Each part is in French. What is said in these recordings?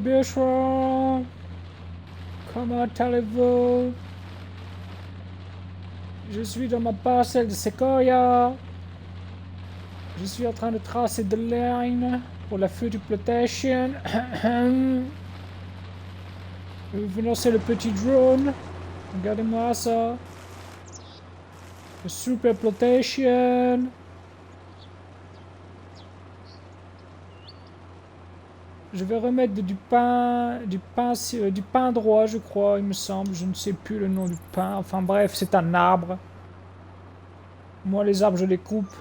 bûcherons. Comment allez-vous? Je suis dans ma parcelle de séquoia. Je suis en train de tracer des lignes pour la future plantation. Vous lancez le petit drone. Regardez-moi ça. Le super plantation. Je vais remettre du pain droit, je crois, il me semble. Je ne sais plus le nom du pain. Enfin bref, c'est un arbre. Moi, les arbres, je les coupe.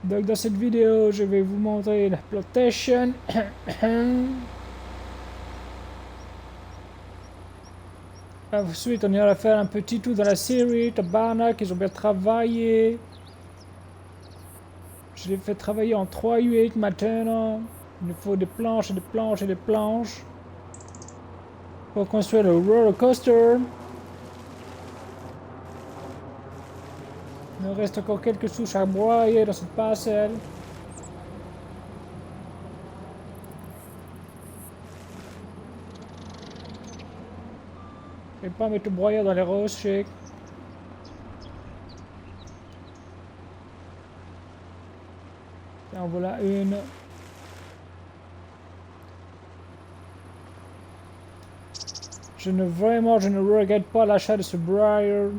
Donc dans cette vidéo, je vais vous montrer la plantation. Ensuite, on ira faire un petit tour dans la série. Tabarnak, ils ont bien travaillé. Je l'ai fait travailler en 3-8 maintenant. Il nous faut des planches et des planches et des planches. Pour construire le roller coaster. Il nous reste encore quelques souches à broyer dans cette parcelle. Et pas mettre le broyeur dans les rochers. En voilà une. Je ne regrette pas l'achat de ce broyeur.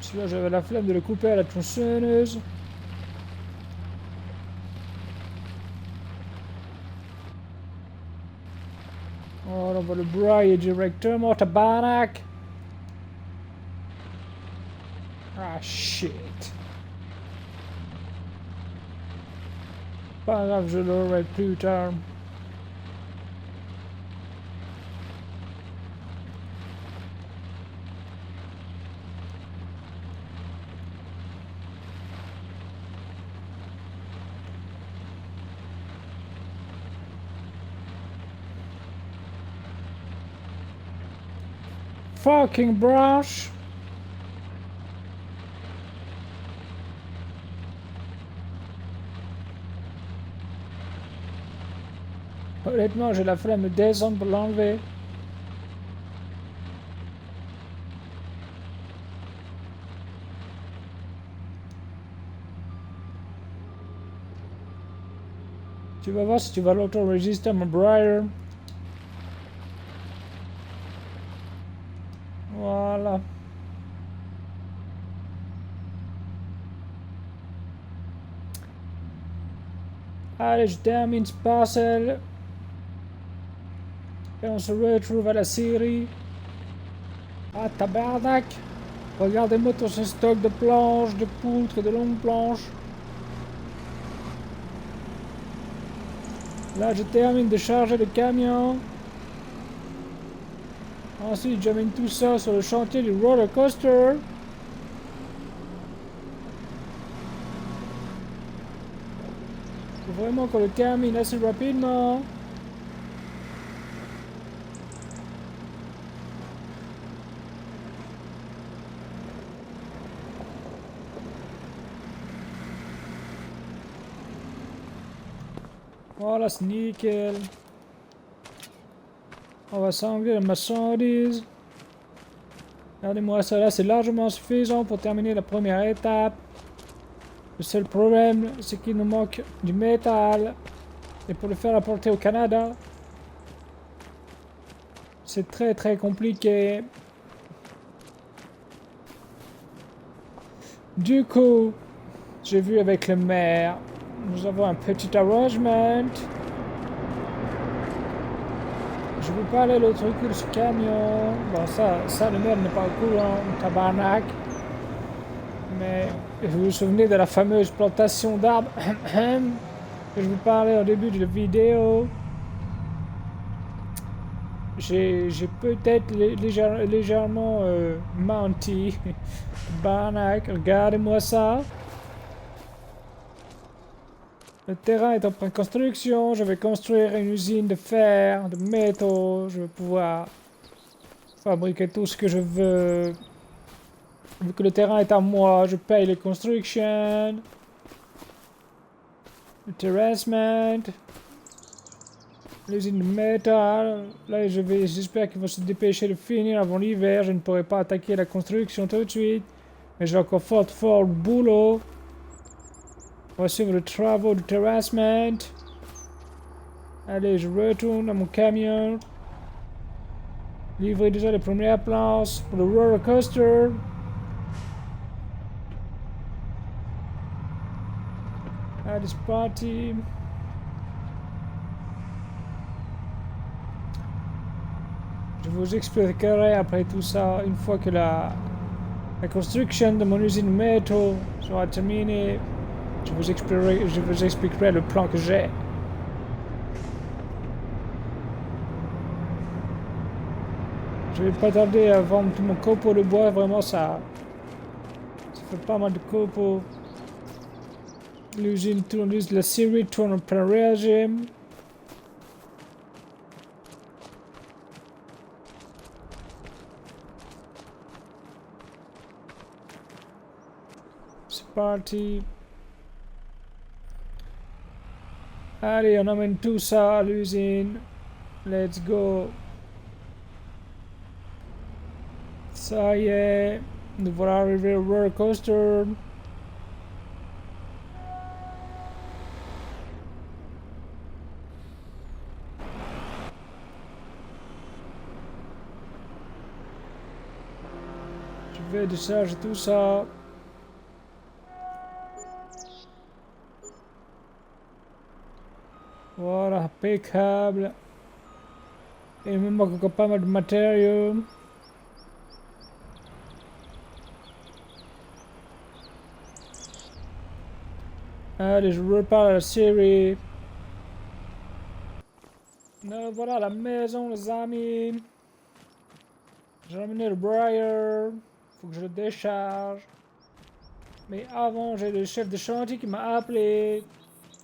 Celui-là, j'avais la flemme de le couper à la tronçonneuse. Oh, on va le broyer directement, tabarnak. Ah, shit. Pas grave, je l'aurai plus tard. Fucking brush. Honnêtement, j'ai la flemme de descendre pour l'enlever. Tu vas voir si tu vas l'auto-résister à mon broyer. Voilà. Allez, je termine ce parcelle. Et on se retrouve à la série. Ah, tabarnak! Regardez-moi tout ce stock de planches, de poutres et de longues planches. Là, je termine de charger le camion. Ensuite, j'amène tout ça sur le chantier du roller coaster. Faut vraiment qu'on le termine assez rapidement. Voilà, c'est nickel. On va s'enlever la marchandise. Regardez-moi ça là, c'est largement suffisant pour terminer la première étape. Le seul problème, c'est qu'il nous manque du métal. Et pour le faire apporter au Canada, c'est très très compliqué. Du coup, j'ai vu avec le maire, nous avons un petit arrangement. Je vous parlais l'autre coup de ce camion. Bon, ça le maire n'est pas au courant, tabarnak. Mais vous vous souvenez de la fameuse plantation d'arbres que je vous parlais au début de la vidéo? J'ai peut-être légèrement menti. Tabarnak, regardez-moi ça. Le terrain est en pleine construction. Je vais construire une usine de fer, de métaux. Je vais pouvoir fabriquer tout ce que je veux. Vu que le terrain est à moi, je paye les constructions. Le terrassement. L'usine de métal. Là, j'espère qu'ils vont se dépêcher de finir avant l'hiver. Je ne pourrai pas attaquer la construction tout de suite. Mais j'ai encore fort le boulot. On va suivre les travaux de terrassement. Allez, je retourne à mon camion. Livrer déjà les premières planches pour le roller coaster. Allez, c'est parti. Je vous expliquerai après tout ça, une fois que la construction de mon usine métaux sera terminée. Je vous expliquerai le plan que j'ai. Je vais pas tarder à vendre tout mon copeaux de bois, vraiment ça fait pas mal de copeaux. L'usine tourne, la série tourne en plein régime. C'est parti. Allez, on emmène tout ça à l'usine. Let's go. Ça y est, nous voilà arrivés au roller coaster. Je vais décharger tout ça. Voilà, impeccable. Et il me manque encore pas mal de matériaux. Allez, je repars à la série. Voilà la maison, les amis. J'ai ramené le Briar. Faut que je le décharge. Mais avant, j'ai le chef de chantier qui m'a appelé.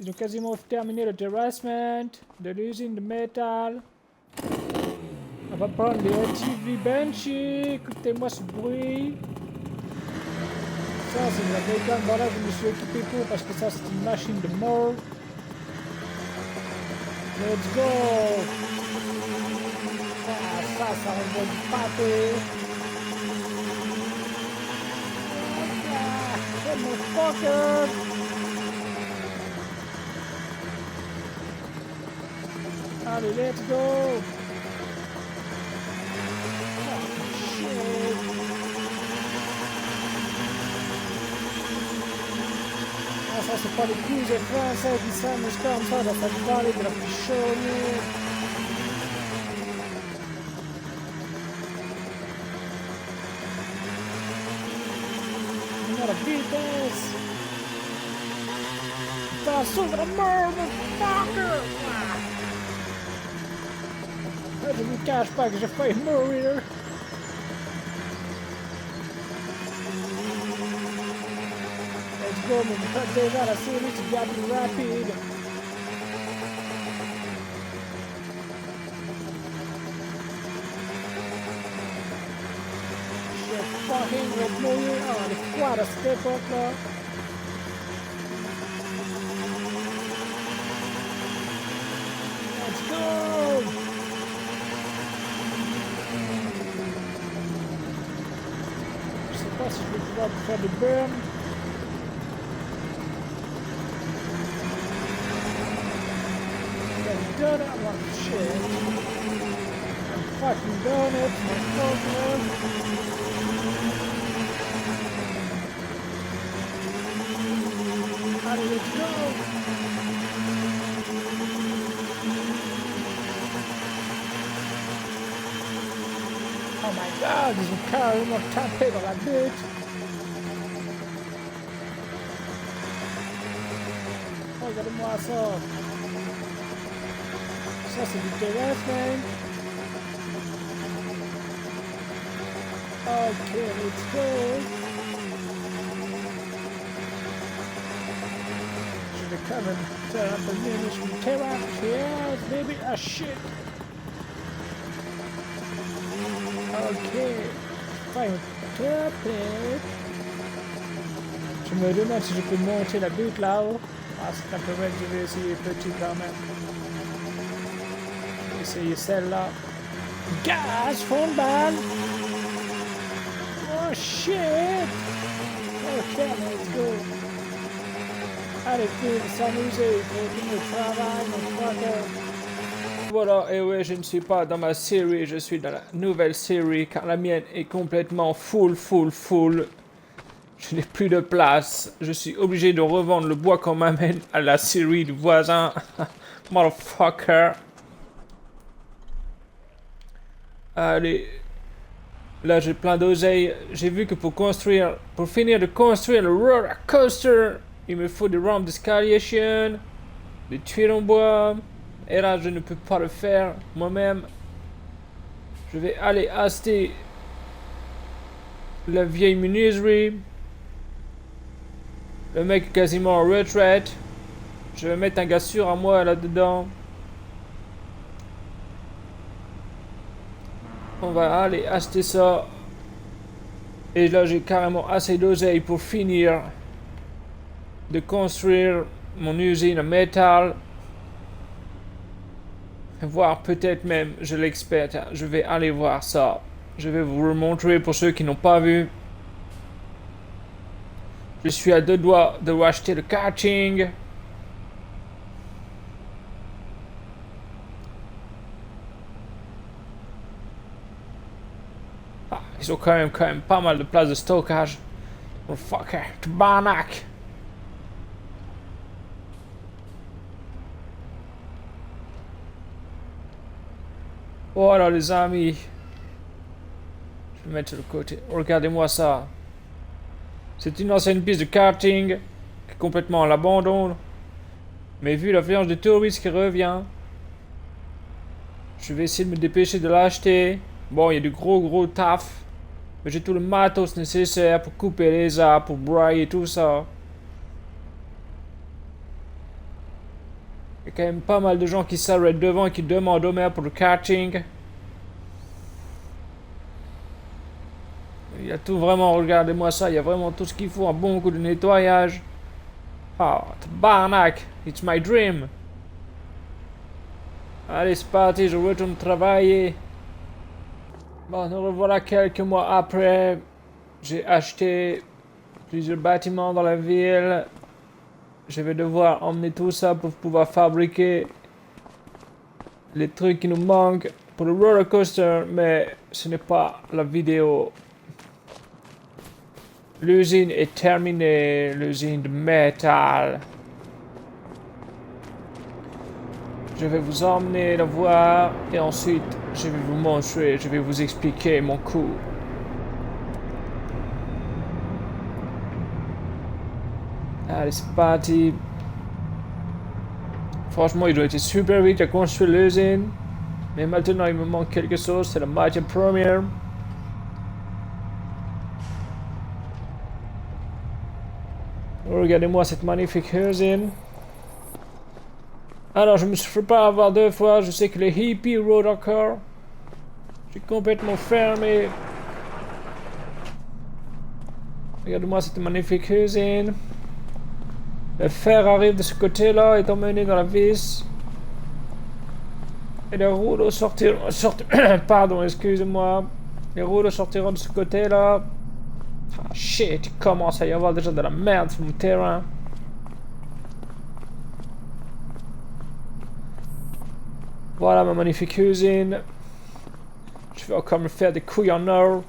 Ils ont quasiment terminé le terrassement de l'usine de métal. On va prendre les ATV Banshee. Écoutez-moi ce bruit. Ça, c'est de la bacon. Voilà, je me suis équipé pour parce que ça, c'est une machine de mort. Let's go! Ah, ça envoie du pâté. C'est mon fucker! Allez, let's go! Oh, shit! Ah, ça, c'est pas les coups français qui s'amusent comme ça, ça fait parler de la pichonne. La vitesse! T'as sauvé la mort, motherfucker! Je ne vous cache pas que j'ai failli mourir. Let's go, mais déjà la série c'est bien plus rapide. Je fucking mourir. Ah, les froids à cette époque-là. Let's go! Je sais pas si je vais pouvoir faire des burns. I've done it. Oh shit. I've fucking done it. My fucking. Allez, let's go! Oh my god, ils ont carrément tapé dans la butte. Regardez-moi ça. Ça c'est du terrassement. Ok, let's go. Je vais Coming to up and in this terrain. Yes, baby. Ah, shit. Ok. Fine. Top it. Je me demande si je peux monter la butte là-haut. Ah, c'est un peu raide, je vais essayer petit quand même. Je vais essayer celle-là. Gaz, fond de balle. Oh shit. Ok, let's go. Allez, faut s'amuser, faut finir le travail, mon fucker. Voilà, et ouais, je ne suis pas dans ma série, je suis dans la nouvelle série, car la mienne est complètement full. Je n'ai plus de place. Je suis obligé de revendre le bois qu'on m'amène à la série du voisin. Motherfucker. Allez. Là, j'ai plein d'oseille. J'ai vu que pour finir de construire le roller coaster, il me faut des rampes d'escalation, des tuiles en bois. Et là, je ne peux pas le faire moi-même. Je vais aller acheter la vieille menuiserie. Le mec est quasiment en retraite. Je vais mettre un gars sûr à moi là-dedans. On va aller acheter ça. Et là, j'ai carrément assez d'oseille pour finir de construire mon usine à métal. Voire peut-être même, je l'expecte. Je vais aller voir ça. Je vais vous le montrer pour ceux qui n'ont pas vu. Je suis à 2 doigts de racheter le karting. Ah, ils ont quand même pas mal de place de stockage. Oh fucker, tabarnak. Voilà les amis. Je vais mettre sur le côté. Regardez-moi ça. C'est une ancienne piste de karting qui est complètement à l'abandon. Mais vu l'affluence de touristes qui revient, je vais essayer de me dépêcher de l'acheter. Bon, il y a du gros taf. Mais j'ai tout le matos nécessaire pour couper les arbres, pour brailler tout ça. Il y a quand même pas mal de gens qui s'arrêtent devant et qui demandent au maire pour le karting. Il y a tout vraiment, regardez-moi ça, il y a vraiment tout ce qu'il faut, un bon coup de nettoyage. Oh, tabarnak, it's my dream. Allez, c'est parti, je retourne travailler. Bon, nous revoilà quelques mois après. J'ai acheté plusieurs bâtiments dans la ville. Je vais devoir emmener tout ça pour pouvoir fabriquer les trucs qui nous manquent pour le roller coaster, mais ce n'est pas la vidéo. L'usine est terminée, l'usine de métal. Je vais vous emmener la voir et ensuite je vais vous montrer, je vais vous expliquer mon coup. Allez, c'est parti. Franchement, il doit être super vite à construire l'usine. Mais maintenant, il me manque quelque chose, c'est la matière première. Regardez-moi cette magnifique usine. Alors, je me suis fait pas avoir 2 fois. Je sais que les hippies rôdent encore. J'ai complètement fermé. Regardez-moi cette magnifique usine. Le fer arrive de ce côté-là, est emmené dans la vis. Et les rouleaux sortiront... Pardon, excusez-moi. Les rouleaux sortiront de ce côté-là. Ah shit, il commence à y avoir déjà de la merde sur mon terrain. Voilà ma magnifique usine. Je vais encore me faire des couilles en or.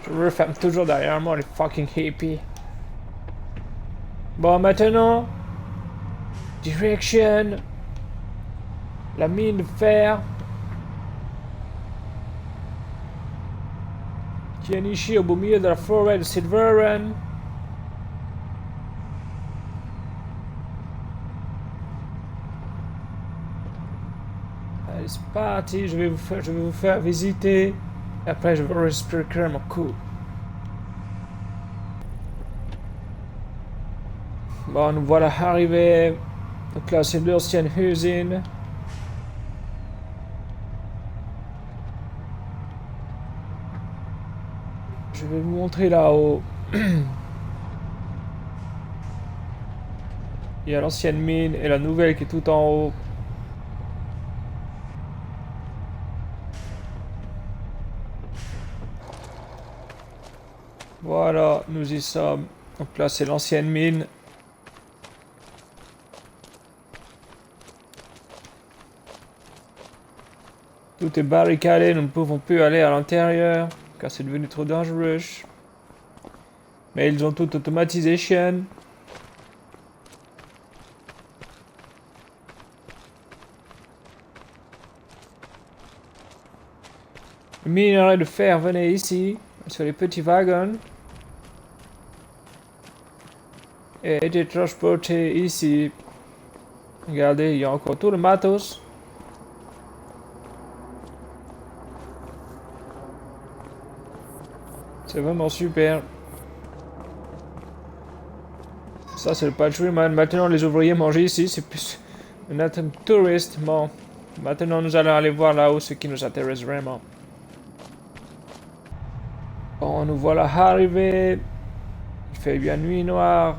Je referme toujours derrière moi les fucking hippies. Bon, maintenant, direction la mine de fer qui est nichée au beau milieu de la forêt de Silverrun. Allez, c'est parti, je vais vous faire visiter. Et après, je vais expliquer mon coup. Bon, nous voilà arrivés. Donc là, c'est l'ancienne usine. Je vais vous montrer là-haut. Il y a l'ancienne mine et la nouvelle qui est tout en haut. Voilà, nous y sommes. Donc là, c'est l'ancienne mine. Tout est barricadé, nous ne pouvons plus aller à l'intérieur, car c'est devenu trop dangereux. Mais ils ont tout automatisé. Le minerai de fer venait ici, sur les petits wagons, et était transporté ici. Regardez, il y a encore tout le matos. C'est vraiment super. Ça, c'est le patchwork. Maintenant, les ouvriers mangent ici. C'est plus un item touriste. Bon, maintenant, nous allons aller voir là-haut ce qui nous intéresse vraiment. Bon, nous voilà arrivés. Il fait bien nuit noire.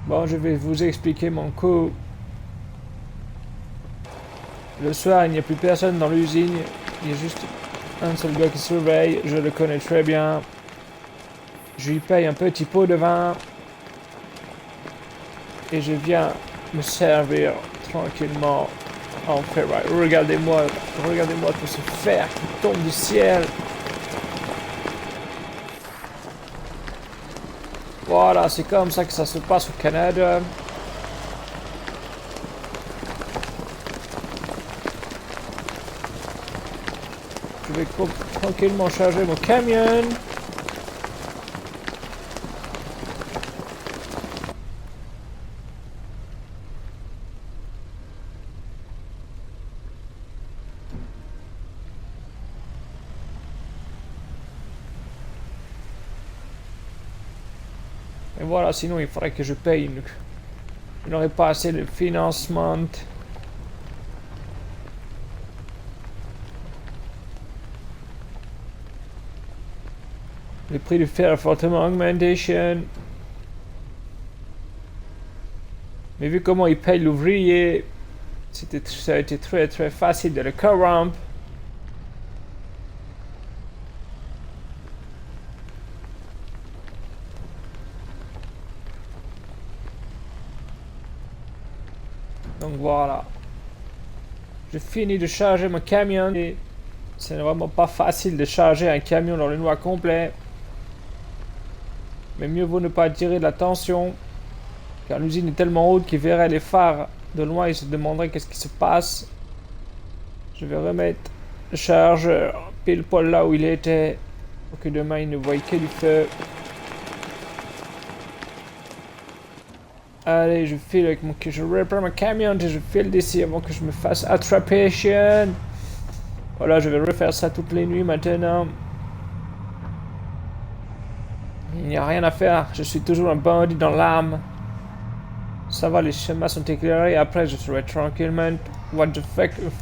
Bon, je vais vous expliquer mon coup. Le soir, il n'y a plus personne dans l'usine. Il y a juste un seul gars qui surveille. Je le connais très bien. Je lui paye un petit pot de vin. Et je viens me servir tranquillement en ferraille. Regardez-moi tout ce fer qui tombe du ciel. Voilà, c'est comme ça que ça se passe au Canada. Je vais tranquillement charger mon camion. Et voilà, sinon il faudrait que je paye une... Je n'aurai pas assez de financement. Le prix du fer a fortement augmenté. Mais vu comment il paye l'ouvrier, ça a été très facile de le corrompre. Donc voilà. J'ai fini de charger mon camion. Et c'est vraiment pas facile de charger un camion dans le noir complet. Mais mieux vaut ne pas attirer de l'attention. Car l'usine est tellement haute qu'il verrait les phares de loin et se demanderait qu'est-ce qui se passe. Je vais remettre le chargeur pile poil là où il était. Pour que demain il ne voie que du feu. Allez, je file avec mon... Je répare mon camion et je file d'ici avant que je me fasse attraper. Voilà, je vais refaire ça toutes les nuits maintenant. Il n'y a rien à faire, je suis toujours un bandit dans l'âme. Ça va, les chemins sont éclairés, après je serai tranquillement. What the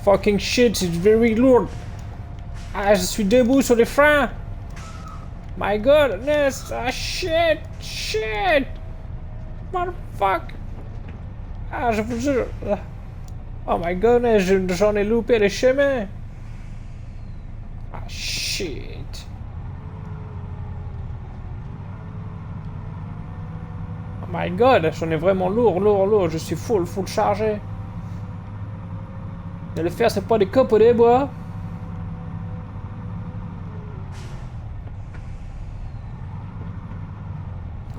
fucking shit, it's very lourd. Ah, je suis debout sur les freins. My goodness, ah shit. Motherfuck. Ah, je vous jure. Oh my goodness, j'en ai loupé les chemins. Ah shit. Oh my god, j'en ai vraiment lourd. Je suis full chargé. Et le fer, c'est pas des copes ou des bois.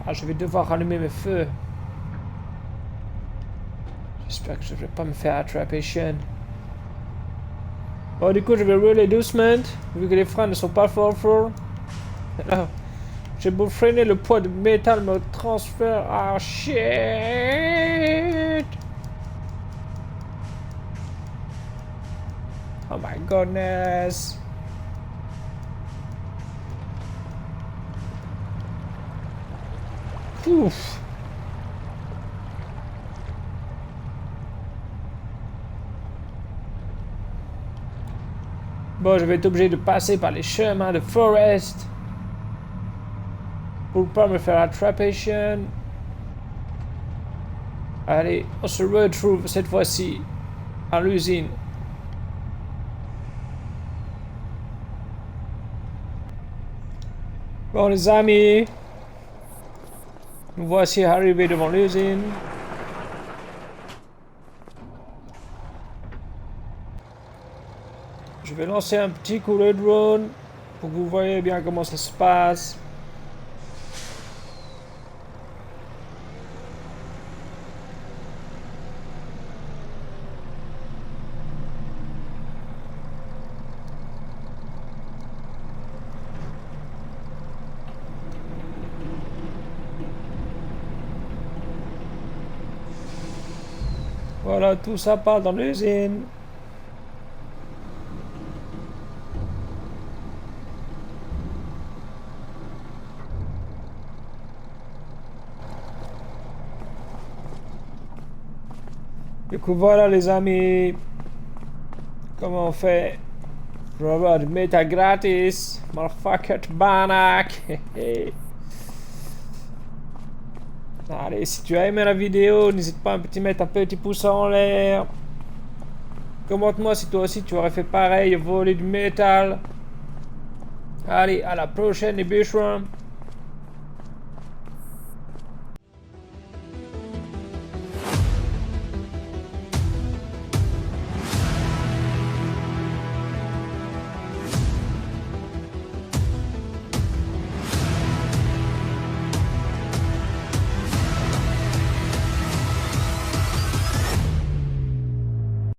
Ah, je vais devoir rallumer mes feux. J'espère que je vais pas me faire attraper, Bon, du coup, je vais rouler doucement, vu que les freins ne sont pas forts. Alors, j'ai beau freiner, le poids de métal me transfère. Ah, shit! Oh my goodness. Ouf. Bon, je vais être obligé de passer par les chemins de forest pour pas me faire attraper. Allez, on se retrouve cette fois-ci à l'usine. Bon les amis, nous voici arrivés devant l'usine. Je vais lancer un petit coup de drone pour que vous voyez bien comment ça se passe. Voilà, tout ça part dans l'usine. Du coup, voilà les amis, comment on fait pour avoir du métal gratis. Motherfucker, tabarnak. Allez, si tu as aimé la vidéo, n'hésite pas à mettre un petit pouce en l'air. Commente-moi si toi aussi tu aurais fait pareil, voler du métal. Allez, à la prochaine les bûcherons.